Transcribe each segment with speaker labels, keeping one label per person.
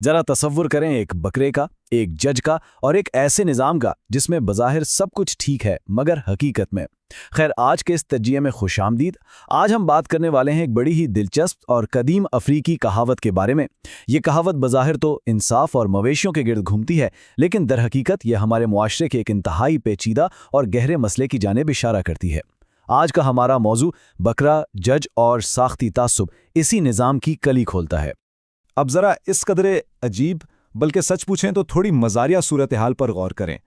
Speaker 1: जरा तसव्वुर करें एक बकरे का, एक जज का और एक ऐसे निज़ाम का जिसमें बज़ाहिर सब कुछ ठीक है मगर हकीकत में। खैर, आज के इस तज्जिये में खुशामदीद। आज हम बात करने वाले हैं एक बड़ी ही दिलचस्प और कदीम अफ्रीकी कहावत के बारे में। ये कहावत बज़ाहिर तो इंसाफ और मवेशियों के गिर्द घूमती है, लेकिन दरहकीकत ये हमारे मुआशरे के एक इंतहाई पेचीदा और गहरे मसले की जानिब इशारा करती है। आज का हमारा मौजू बकरा, जज और साख्ती तासुब इसी निज़ाम की कली खोलता है।
Speaker 2: अब जरा इस कदरे अजीब, बल्कि सच पूछें तो थोड़ी मजारिया सूरत हाल पर गौर करें।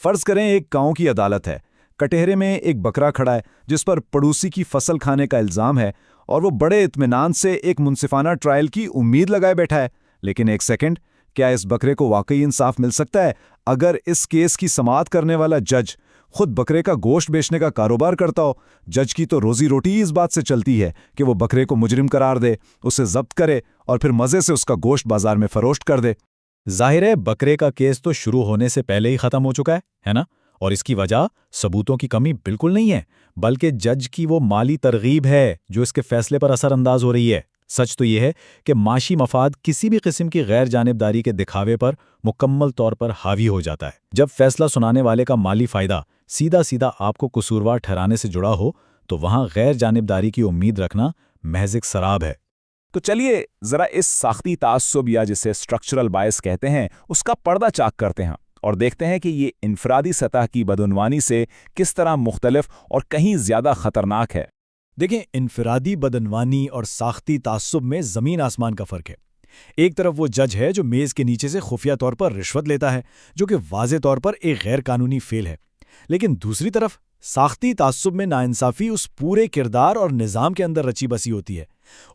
Speaker 2: फर्ज करें एक गांव की अदालत है। कटहरे में एक बकरा खड़ा है जिस पर पड़ोसी की फसल खाने का इल्जाम है, और वो बड़े इत्मीनान से एक मुनसिफाना ट्रायल की उम्मीद लगाए बैठा है। लेकिन एक सेकंड, क्या इस बकरे को वाकई इंसाफ मिल सकता है अगर इस केस की समाअत करने वाला जज खुद बकरे का गोश्त बेचने का कारोबार करता हो? जज की तो रोजी रोटी ही इस बात से चलती है कि वो बकरे को मुजरिम करार दे, उसे जब्त करे और फिर मजे से उसका गोश्त बाजार में फरोख्त कर दे।
Speaker 3: जाहिर है बकरे का केस तो शुरू होने से पहले ही खत्म हो चुका है ना? और इसकी वजह सबूतों की कमी बिल्कुल नहीं है, बल्कि जज की वो माली तरगीब है जो इसके फैसले पर असरअंदाज हो रही है। सच तो यह है कि माशी मफाद किसी भी किस्म की गैर जानिबदारी के दिखावे पर मुकम्मल तौर पर हावी हो जाता है। जब फैसला सुनाने वाले का माली फ़ायदा सीधा सीधा आपको कसूरवार ठहराने से जुड़ा हो, तो वहाँ गैर जानिबदारी की उम्मीद रखना महज एक शराब है।
Speaker 2: तो चलिए जरा इस साख्ती तासुब या जिसे स्ट्रक्चरल बायस कहते हैं उसका पर्दा चाक करते हैं और देखते हैं कि ये इनफरादी सतह की बदउनवानी से किस तरह मुख्तलिफ और कहीं ज़्यादा ख़तरनाक है।
Speaker 3: देखें, इनफरादी बदनवानी और साख्ती तासुब में ज़मीन आसमान का फ़र्क है। एक तरफ वो जज है जो मेज़ के नीचे से खुफिया तौर पर रिश्वत लेता है, जो कि वाज़े तौर पर एक गैर कानूनी फेल है। लेकिन दूसरी तरफ साख्ती तासुब में नाइंसाफ़ी उस पूरे किरदार और निज़ाम के अंदर रची बसी होती है।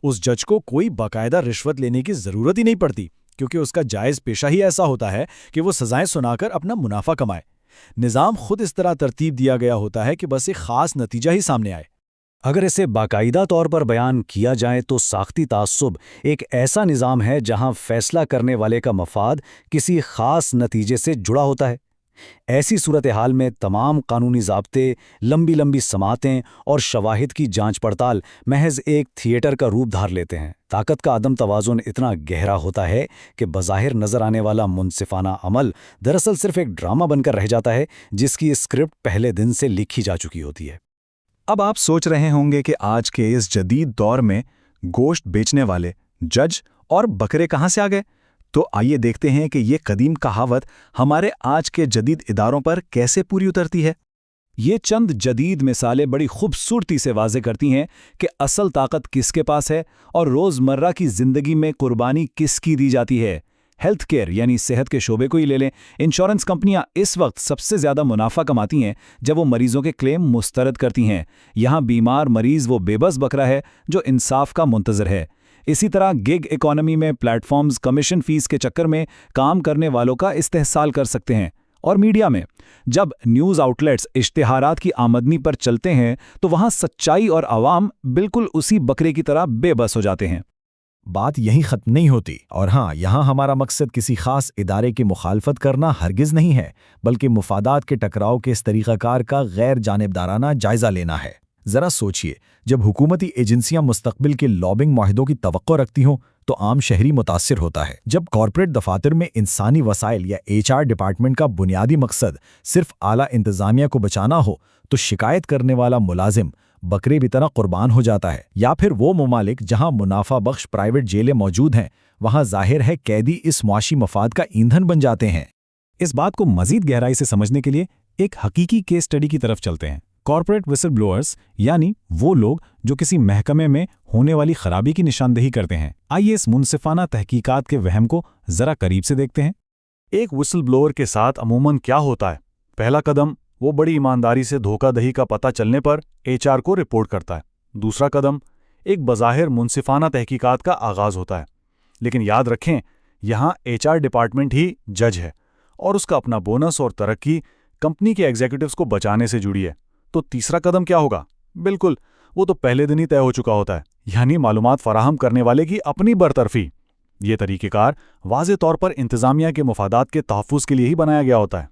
Speaker 3: उस जज को कोई बाकायदा रिश्वत लेने की ज़रूरत ही नहीं पड़ती, क्योंकि उसका जायज़ पेशा ही ऐसा होता है कि वो सज़ाएं सुनाकर अपना मुनाफा कमाए। निज़ाम खुद इस तरह तरतीब दिया गया होता है कि बस एक ख़ास नतीजा ही सामने आए।
Speaker 1: अगर इसे बाकायदा तौर पर बयान किया जाए तो साख्ती तासुब एक ऐसा निज़ाम है जहां फैसला करने वाले का मफाद किसी ख़ास नतीजे से जुड़ा होता है। ऐसी सूरत हाल में तमाम कानूनी ज़ाब्ते, लंबी लंबी समातें और शवाहिद की जांच पड़ताल महज एक थिएटर का रूप धार लेते हैं। ताकत का अदम तवाज़ुन इतना गहरा होता है कि बज़ाहिर नज़र आने वाला मुनसिफाना अमल दरअसल सिर्फ एक ड्रामा बनकर रह जाता है जिसकी स्क्रिप्ट पहले दिन से लिखी जा चुकी होती है।
Speaker 2: अब आप सोच रहे होंगे कि आज के इस जदीद दौर में गोश्त बेचने वाले जज और बकरे कहाँ से आ गए? तो आइए देखते हैं कि ये कदीम कहावत हमारे आज के जदीद इदारों पर कैसे पूरी उतरती है। ये चंद जदीद मिसालें बड़ी खूबसूरती से वाज़े करती हैं कि असल ताकत किसके पास है और रोज़मर्रा की ज़िंदगी में कुर्बानी किसकी दी जाती है। हेल्थ केयर यानी सेहत के शोबे को ही ले लें। इंश्योरेंस कंपनियां इस वक्त सबसे ज़्यादा मुनाफा कमाती हैं जब वो मरीजों के क्लेम मुस्तरद करती हैं। यहाँ बीमार मरीज़ वो बेबस बकरा है जो इंसाफ का मुंतज़र है। इसी तरह गिग इकोनॉमी में प्लेटफॉर्म्स कमीशन फीस के चक्कर में काम करने वालों का इस्तेहसाल कर सकते हैं। और मीडिया में जब न्यूज़ आउटलेट्स इश्तिहारात की आमदनी पर चलते हैं तो वहाँ सच्चाई और आवाम बिल्कुल उसी बकरे की तरह बेबस हो जाते हैं।
Speaker 3: बात यहीं ख़त्म नहीं होती। और हाँ, यहाँ हमारा मकसद किसी ख़ास इदारे की मुखालफत करना हरगिज़ नहीं है, बल्कि मुफादात के टकराव के इस तरीक़ाकार का गैर जानिबदाराना जायज़ा लेना है। ज़रा सोचिए, जब हुकूमती एजेंसियां मुस्तक़बिल के लॉबिंग माहिदों की तवक्को रखती हों तो आम शहरी मुतासिर होता है। जब कॉर्पोरेट दफातर में इंसानी वसाइल या HR डिपार्टमेंट का बुनियादी मकसद सिर्फ आला इंतज़ामिया को बचाना हो, तो शिकायत करने वाला मुलाजिम बकरे भी तरह कुर्बान हो जाता है। या फिर वो ममालिक जहां मुनाफा बख्श प्राइवेट जेलें मौजूद हैं, वहां जाहिर है कैदी इस मुआशी मफाद का ईंधन बन जाते हैं।
Speaker 2: इस बात को मजीद गहराई से समझने के लिए एक हकीकी केस स्टडी की तरफ चलते हैं। कॉर्पोरेट विसल ब्लोअर्स यानी वो लोग जो किसी महकमे में होने वाली खराबी की निशानदेही करते हैं। आइए इस मुनसिफाना तहकीकात के वहम को जरा करीब से देखते हैं। एक विसल ब्लोअर के साथ अमूमन क्या होता है? पहला कदम, वो बड़ी ईमानदारी से धोखाधड़ी का पता चलने पर HR को रिपोर्ट करता है। दूसरा कदम, एक बज़ाहिर मुनसिफाना तहकीकात का आगाज़ होता है। लेकिन याद रखें, यहाँ HR डिपार्टमेंट ही जज है और उसका अपना बोनस और तरक्की कंपनी के एग्जीक्यूटिव्स को बचाने से जुड़ी है। तो तीसरा कदम क्या होगा? बिल्कुल, वो तो पहले दिन ही तय हो चुका होता है, यानी मालूमात फराहम करने वाले की अपनी बरतरफी। ये तरीक़ेकार वाज़े तौर पर इंतज़ामिया के मुफादात के तहफ़्फ़ुज़ के लिए ही बनाया गया होता है।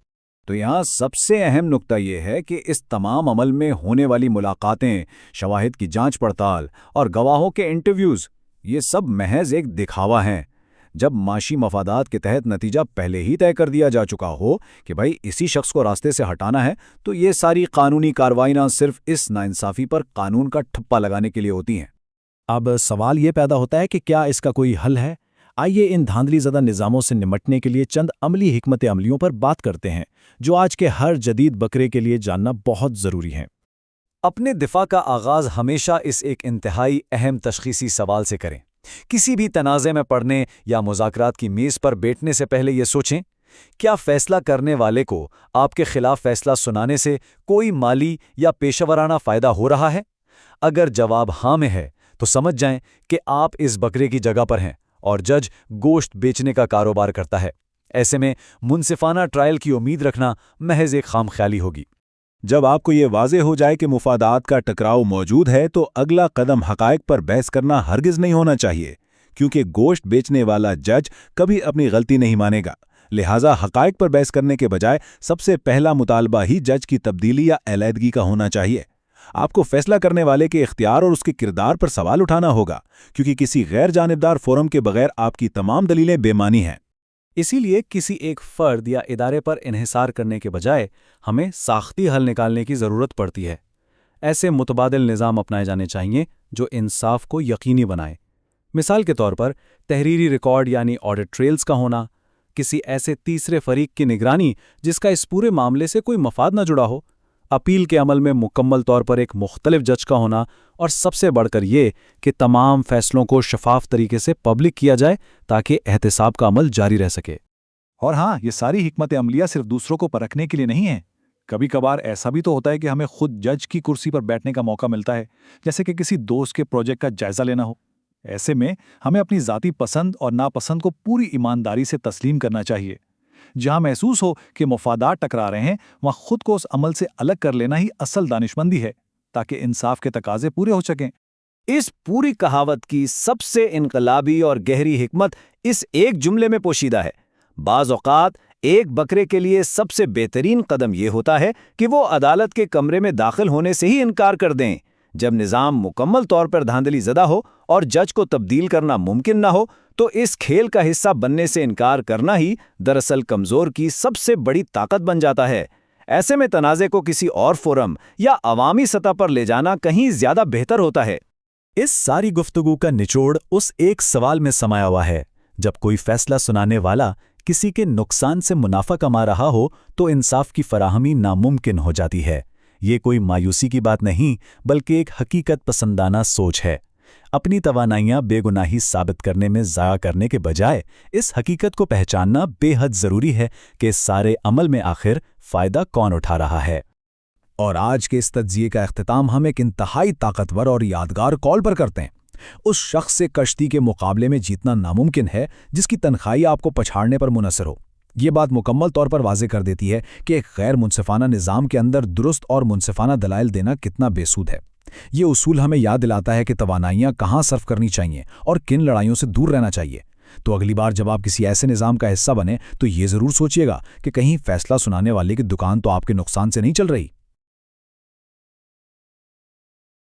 Speaker 1: तो यहाँ सबसे अहम नुक्ता ये है कि इस तमाम अमल में होने वाली मुलाकातें, शवाहिद की जांच पड़ताल और गवाहों के इंटरव्यूज़, ये सब महज एक दिखावा हैं।
Speaker 2: جب معاشی مفادات کے تحت نتیجہ پہلے ہی طے کر دیا جا چکا ہو کہ بھائی اسی شخص کو راستے سے ہٹانا ہے، تو یہ ساری قانونی کارروائیاں صرف اس ناانصافی پر قانون کا ٹھپا لگانے کے لیے ہوتی ہیں۔
Speaker 3: اب سوال یہ پیدا ہوتا ہے کہ کیا اس کا کوئی حل ہے؟ آئیے ان دھاندلی زدہ نظاموں سے نمٹنے کے لیے چند عملی حکمت عملیوں پر بات کرتے ہیں جو آج کے ہر جدید بکرے کے لیے جاننا بہت ضروری ہیں۔
Speaker 1: اپنے دفاع کا آغاز ہمیشہ اس ایک انتہائی اہم تشخیصی سوال سے کریں۔ کسی بھی تنازع میں پڑھنے یا مذاکرات کی میز پر بیٹھنے سے پہلے یہ سوچیں، کیا فیصلہ کرنے والے کو آپ کے خلاف فیصلہ سنانے سے کوئی مالی یا پیشہ ورانہ فائدہ ہو رہا ہے؟ اگر جواب ہاں میں ہے تو سمجھ جائیں کہ آپ اس بکرے کی جگہ پر ہیں اور جج گوشت بیچنے کا کاروبار کرتا ہے۔ ایسے میں منصفانہ ٹرائل کی امید رکھنا محض ایک خام خیالی ہوگی۔
Speaker 2: جب آپ کو یہ واضح ہو جائے کہ مفادات کا ٹکراؤ موجود ہے تو اگلا قدم حقائق پر بحث کرنا ہرگز نہیں ہونا چاہیے، کیونکہ گوشت بیچنے والا جج کبھی اپنی غلطی نہیں مانے گا۔ لہٰذا حقائق پر بحث کرنے کے بجائے سب سے پہلا مطالبہ ہی جج کی تبدیلی یا علیحدگی کا ہونا چاہیے۔ آپ کو فیصلہ کرنے والے کے اختیار اور اس کے کردار پر سوال اٹھانا ہوگا، کیونکہ کسی غیر جانبدار فورم کے بغیر آپ کی تمام دلیلیں بے معنی ہیں۔
Speaker 1: اسی لیے کسی ایک فرد یا ادارے پر انحصار کرنے کے بجائے ہمیں ساختی حل نکالنے کی ضرورت پڑتی ہے۔ ایسے متبادل نظام اپنائے جانے چاہیے جو انصاف کو یقینی بنائے۔ مثال کے طور پر تحریری ریکارڈ یعنی آڈٹ ٹریلز کا ہونا، کسی ایسے تیسرے فریق کی نگرانی جس کا اس پورے معاملے سے کوئی مفاد نہ جڑا ہو، اپیل کے عمل میں مکمل طور پر ایک مختلف جج کا ہونا، اور سب سے بڑھ کر یہ کہ تمام فیصلوں کو شفاف طریقے سے پبلک کیا جائے تاکہ احتساب کا عمل جاری رہ سکے۔
Speaker 3: اور ہاں، یہ ساری حکمت عملیہ صرف دوسروں کو پرکھنے کے لیے نہیں ہیں۔ کبھی کبھار ایسا بھی تو ہوتا ہے کہ ہمیں خود جج کی کرسی پر بیٹھنے کا موقع ملتا ہے، جیسے کہ کسی دوست کے پروجیکٹ کا جائزہ لینا ہو۔ ایسے میں ہمیں اپنی ذاتی پسند اور ناپسند کو پوری ایمانداری سے تسلیم کرنا چاہیے۔ جہاں محسوس ہو کہ مفادات ٹکرا رہے ہیں، وہاں خود کو اس عمل سے الگ کر لینا ہی اصل دانشمندی ہے، تاکہ انصاف کے تقاضے پورے ہو سکیں۔
Speaker 1: اس پوری کہاوت کی سب سے انقلابی اور گہری حکمت اس ایک جملے میں پوشیدہ ہے۔ بعض اوقات ایک بکرے کے لیے سب سے بہترین قدم یہ ہوتا ہے کہ وہ عدالت کے کمرے میں داخل ہونے سے ہی انکار کر دیں۔ جب نظام مکمل طور پر دھاندلی زدہ ہو اور جج کو تبدیل کرنا ممکن نہ ہو، تو اس کھیل کا حصہ بننے سے انکار کرنا ہی دراصل کمزور کی سب سے بڑی طاقت بن جاتا ہے۔ ایسے میں تنازع کو کسی اور فورم یا عوامی سطح پر لے جانا کہیں زیادہ بہتر ہوتا ہے۔
Speaker 3: اس ساری گفتگو کا نچوڑ اس ایک سوال میں سمایا ہوا ہے: جب کوئی فیصلہ سنانے والا کسی کے نقصان سے منافع کما رہا ہو تو انصاف کی فراہمی ناممکن ہو جاتی ہے۔ یہ کوئی مایوسی کی بات نہیں، بلکہ ایک حقیقت پسندانہ سوچ ہے۔ اپنی توانائیاں بے گناہی ثابت کرنے میں ضائع کرنے کے بجائے اس حقیقت کو پہچاننا بے حد ضروری ہے کہ اس سارے عمل میں آخر فائدہ کون اٹھا رہا ہے۔
Speaker 2: اور آج کے اس تجزیے کا اختتام ہم ایک انتہائی طاقتور اور یادگار کال پر کرتے ہیں۔ اس شخص سے کشتی کے مقابلے میں جیتنا ناممکن ہے جس کی تنخواہی آپ کو پچھاڑنے پر منحصر ہو۔ یہ بات مکمل طور پر واضح کر دیتی ہے کہ ایک غیر منصفانہ نظام کے اندر درست اور منصفانہ دلائل دینا کتنا بے سود ہے۔ یہ اصول ہمیں یاد دلاتا ہے کہ توانائیاں کہاں صرف کرنی چاہیے اور کن لڑائیوں سے دور رہنا چاہیے۔ تو اگلی بار جب آپ کسی ایسے نظام کا حصہ بنیں تو یہ ضرور سوچیے گا کہ کہیں فیصلہ سنانے والے کی دکان تو آپ کے نقصان سے نہیں چل رہی۔